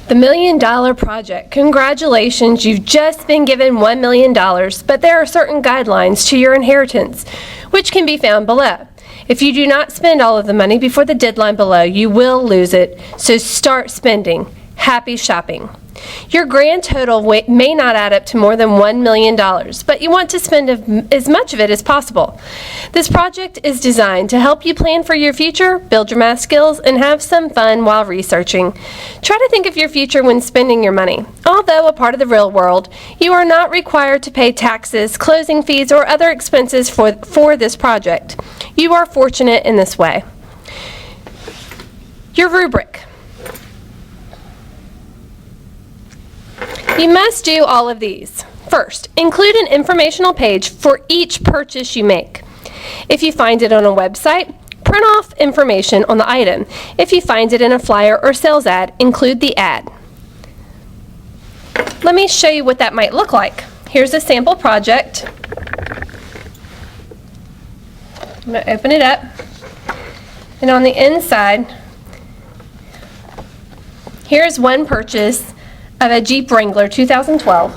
The $1 Million Project. Congratulations, you've just been given $1 million, but there are certain guidelines to your inheritance, which can be found below. If you do not spend all of the money before the deadline below, you will lose it, so start spending. Happy shopping. Your grand total may not add up to more than $1 million, but you want to spend as much of it as possible. This project is designed to help you plan for your future, build your math skills, and have some fun while researching. Try to think of your future when spending your money. Although a part of the real world, you are not required to pay taxes, closing fees, or other expenses for this project. You are fortunate in this way. Your rubric. You must do all of these. First, include an informational page for each purchase you make. If you find it on a website, print off information on the item. If you find it in a flyer or sales ad, include the ad. Let me show you what that might look like. Here's a sample project. I'm going to open it up. And on the inside, here's one purchase of a Jeep Wrangler 2012.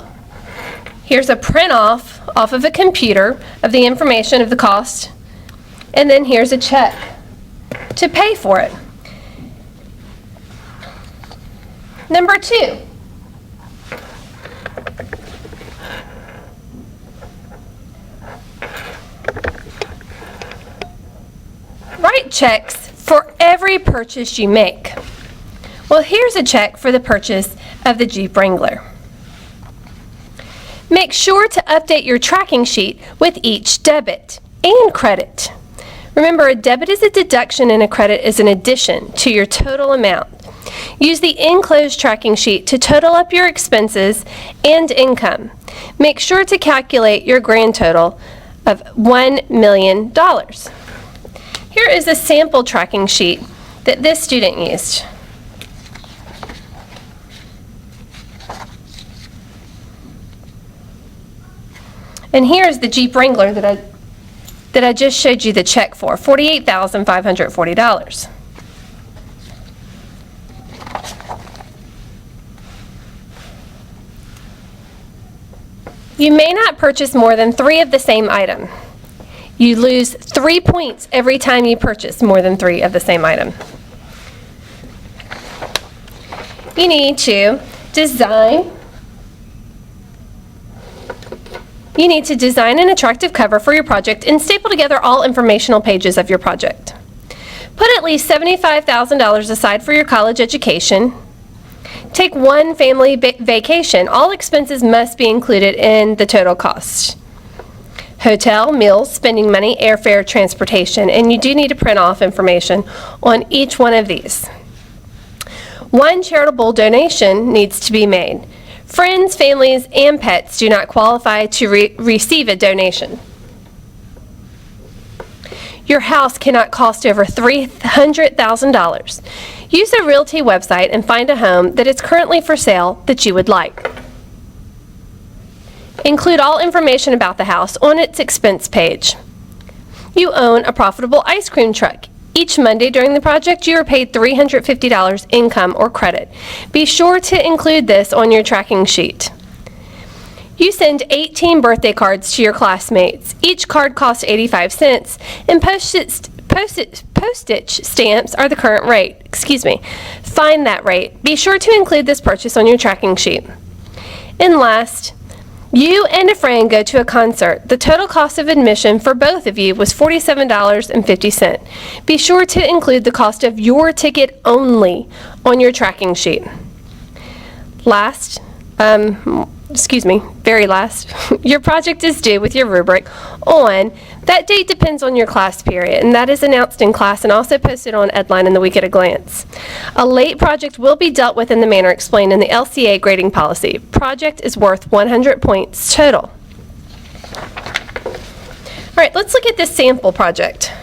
Here's a print off of a computer of the information of the cost, and then here's a check to pay for it. Number 2. Write checks for every purchase you make. Well, here's a check for the purchase of the Jeep Wrangler. Make sure to update your tracking sheet with each debit and credit. Remember, a debit is a deduction and a credit is an addition to your total amount. Use the enclosed tracking sheet to total up your expenses and income. Make sure to calculate your grand total of $1 million. Here is a sample tracking sheet that this student used. And here's the Jeep Wrangler that I just showed you the check for, $48,540. You may not purchase more than 3 of the same item. You lose 3 points every time you purchase more than 3 of the same item. You need to design an attractive cover for your project and staple together all informational pages of your project. Put at least $75,000 aside for your college education. Take one family vacation. All expenses must be included in the total cost. Hotel, meals, spending money, airfare, transportation, and you do need to print off information on each one of these. One charitable donation needs to be made. Friends, families, and pets do not qualify to receive a donation. Your house cannot cost over $300,000. Use a realty website and find a home that is currently for sale that you would like. Include all information about the house on its expense page. You own a profitable ice cream truck. Each Monday during the project, you are paid $350 income or credit. Be sure to include this on your tracking sheet. You send 18 birthday cards to your classmates. Each card costs 85 cents, and postage stamps are the current rate. Find that rate. Be sure to include this purchase on your tracking sheet. And last, you and a friend go to a concert. The total cost of admission for both of you was $47.50. Be sure to include the cost of your ticket only on your tracking sheet. Very last, your project is due with your rubric on, that date depends on your class period, and that is announced in class and also posted on Edline in the Week at a Glance. A late project will be dealt with in the manner explained in the LCA grading policy. Project is worth 100 points total. All right, let's look at this sample project.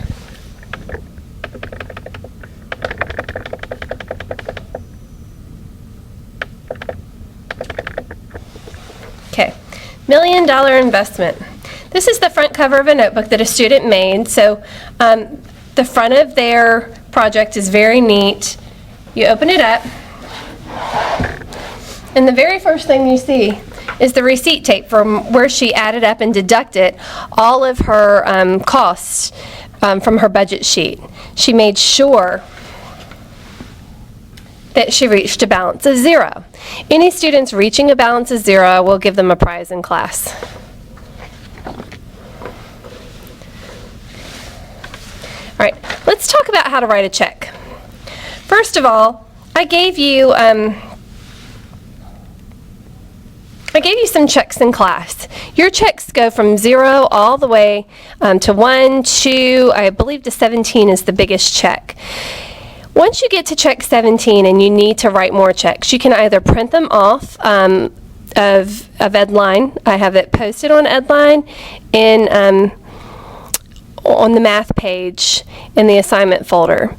Okay, $1 million investment. This is the front cover of a notebook that a student made. So the front of their project is very neat. You open it up, And the very first thing you see is the receipt tape from where she added up and deducted all of her costs from her budget sheet. She made sure that she reached a balance of 0. Any students reaching a balance of 0, I will give them a prize in class. All right, let's talk about how to write a check. First of all, I gave you some checks in class. Your checks go from 0 all the way to 1, 2, I believe to 17 is the biggest check. Once you get to check 17 and you need to write more checks, you can either print them off of Edline. I have it posted on Edline in on the math page in the assignment folder,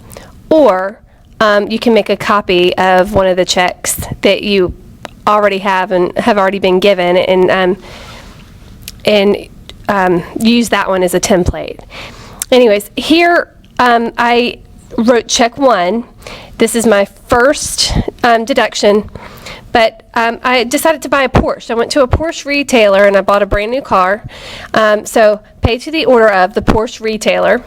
or you can make a copy of one of the checks that you already have and have already been given, and use that one as a template. Anyways, here I wrote check 1. This is my first deduction, but I decided to buy a Porsche. I went to a Porsche retailer and I bought a brand new car. So pay to the order of the Porsche retailer.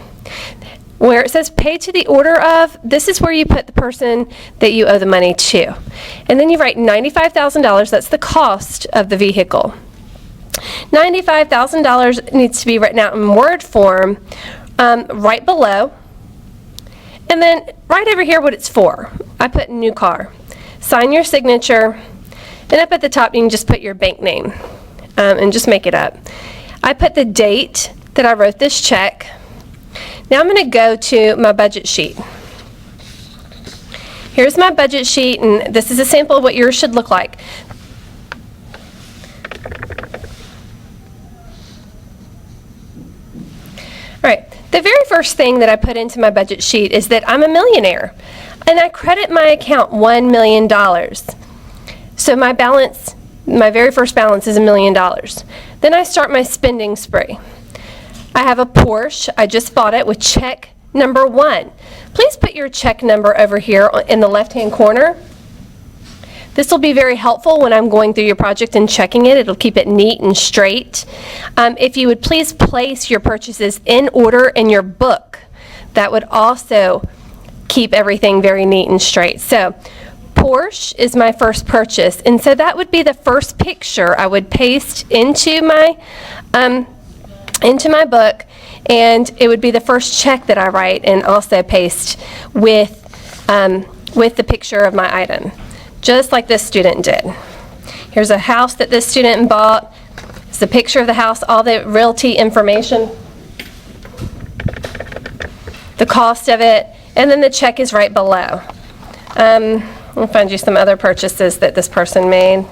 Where it says pay to the order of, this is where you put the person that you owe the money to. And then you write $95,000, that's the cost of the vehicle. $95,000 needs to be written out in Word form right below. And then right over here what it's for. I put new car. Sign your signature, and up at the top you can just put your bank name and just make it up. I put the date that I wrote this check. Now I'm going to go to my budget sheet. Here's my budget sheet, and this is a sample of what yours should look like. All right, the very first thing that I put into my budget sheet is that I'm a millionaire, and I credit my account $1 million. So my balance, my very first balance is $1 million. Then I start my spending spree. I have a Porsche. I just bought it with check number 1. Please put your check number over here in the left-hand corner. This will be very helpful when I'm going through your project and checking it. It'll keep it neat and straight. If you would please place your purchases in order in your book, that would also keep everything very neat and straight. So Porsche is my first purchase, and so that would be the first picture I would paste into my book, and it would be the first check that I write and also paste with the picture of my item, just like this student did. Here's a house that this student bought. It's a picture of the house, all the realty information, the cost of it, and then the check is right below. I'll find you some other purchases that this person made.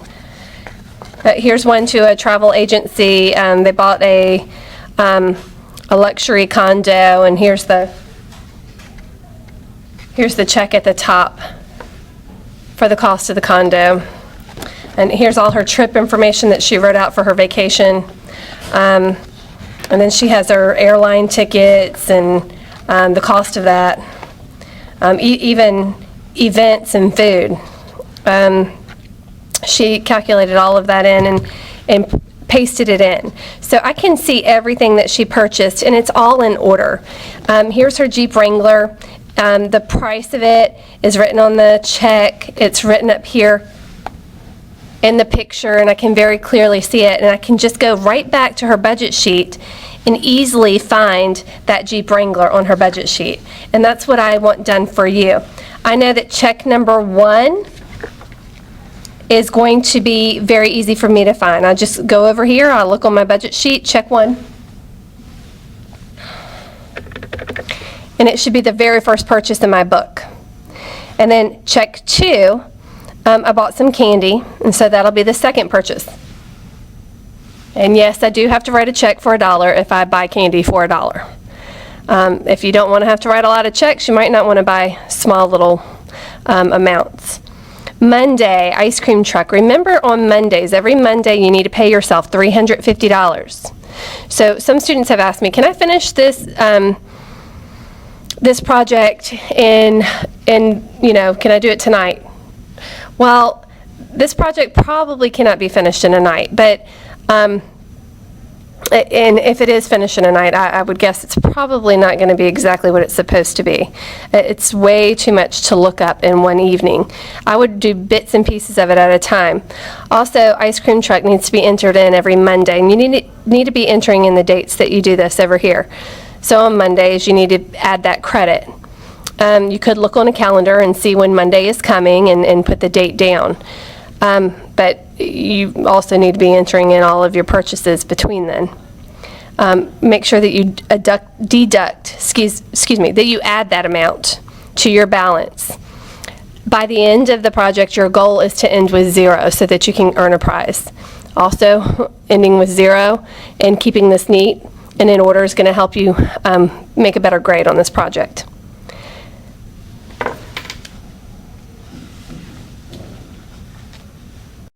Here's one to a travel agency. They bought a luxury condo, and here's the check at the top for the cost of the condo. And here's all her trip information that she wrote out for her vacation. And then she has her airline tickets and the cost of that, even events and food. She calculated all of that in and pasted it in. So I can see everything that she purchased, and it's all in order. Here's her Jeep Wrangler. The price of it is written on the check. It's written up here in the picture, and I can very clearly see it, and I can just go right back to her budget sheet and easily find that Jeep Wrangler on her budget sheet. And that's what I want done for you. I know that check number 1 is going to be very easy for me to find. I'll just go over here, I'll look on my budget sheet, check 1. And it should be the very first purchase in my book. And then check 2, I bought some candy, and so that'll be the second purchase. And yes, I do have to write a check for $1 if I buy candy for $1. If you don't want to have to write a lot of checks, you might not want to buy small little amounts. Monday, ice cream truck. Remember, on Mondays, every Monday you need to pay yourself $350. So some students have asked me, can I finish this this project and can I do it tonight? Well, This project probably cannot be finished in a night, but and if it is finished in a night, I would guess it's probably not going to be exactly what it's supposed to be. It's way too much to look up in one evening. I would do bits and pieces of it at a time. Also, ice cream truck needs to be entered in every Monday, and you need to be entering in the dates that you do this over here. So on Mondays, you need to add that credit. You could look on a calendar and see when Monday is coming and put the date down. But you also need to be entering in all of your purchases between then. Make sure that you that you add that amount to your balance. By the end of the project, your goal is to end with 0 so that you can earn a prize. Also, ending with 0 and keeping this neat and in order is going to help you make a better grade on this project.